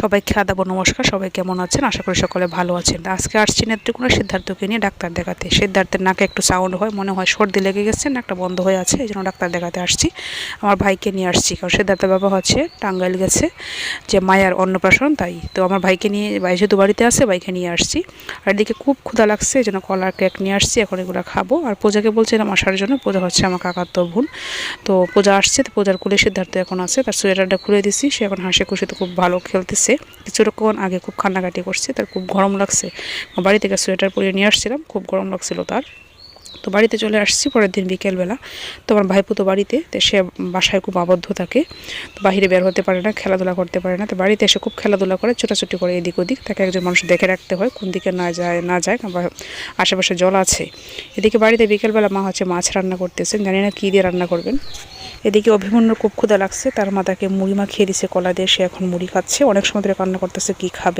সবাইকে আদাব নমস্কার। সবাই কেমন আছেন? আশা করি সকলে ভালো আছেন। আজকে আসছি নেত্রকোনা সিদ্ধার্থকে নিয়ে ডাক্তার দেখাতে। সিদ্ধার্থের নাকে একটু সাউন্ড হয়, মনে হয় সর্দি লেগে গেছে, নাকটা বন্ধ হয়ে আছে, এই জন্য ডাক্তার দেখাতে আসছি। আমার ভাইকে নিয়ে আসছি, কারণ সিদ্ধার্থের বাবা হচ্ছে টাঙ্গাইল গেছে যে মায়ার অন্নপ্রাশন, তাই তো আমার ভাইকে নিয়ে, ভাই যেহেতু বাড়িতে আছে ভাইকে নিয়ে আসছি। আর এদিকে খুব ক্ষুধা লাগছে, এই জন্য কলার কেক নিয়ে আসছি, এখন এগুলো খাবো। আর পূজাকে বলছিলাম আসার জন্য, পূজা হচ্ছে আমার কাকাতো বোন। তো পূজা আসছে, তো পূজার কোলে সিদ্ধার্থ এখন আছে, তার সোয়েটারটা খুলে দিছি, সে এখন হাসি খুশিতে খুব ভালো খেলতেছে। কিছুক্ষণ আগে খুব কান্নাকাটি করছে, তার খুব গরম লাগছে। বাড়ি থেকে সোয়েটার পরিয়ে নিয়ে আসছিলাম, খুব গরম লাগছিল তার। তো বাড়িতে চলে আসছি পরের দিন বিকেলবেলা। তো আমার ভাইপো তো বাড়িতে, তো সে বাসায় খুব আবদ্ধ থাকে, তো বাইরে বের হতে পারে না, খেলাধুলা করতে পারে না। তো বাড়িতে এসে খুব খেলাধুলা করে, ছোটাছুটি করে এদিক ওদিক। তাকে একজন মানুষ দেখে রাখতে হয় কোন দিকে না যায় বা আশেপাশে জল আছে। এদিকে বাড়িতে বিকেলবেলা মা হচ্ছে মাছ রান্না করতেছেন, জানি না কী দিয়ে রান্না করবেন। এদিকে অভিমন্যুর খুব ক্ষুধা লাগছে, তার মা তাকে মুড়ি মাখিয়ে দিছে কলা দিয়ে, সে এখন মুড়ি খাচ্ছে। অনেক সময় ধরে কান্না করতেছে কী খাবে।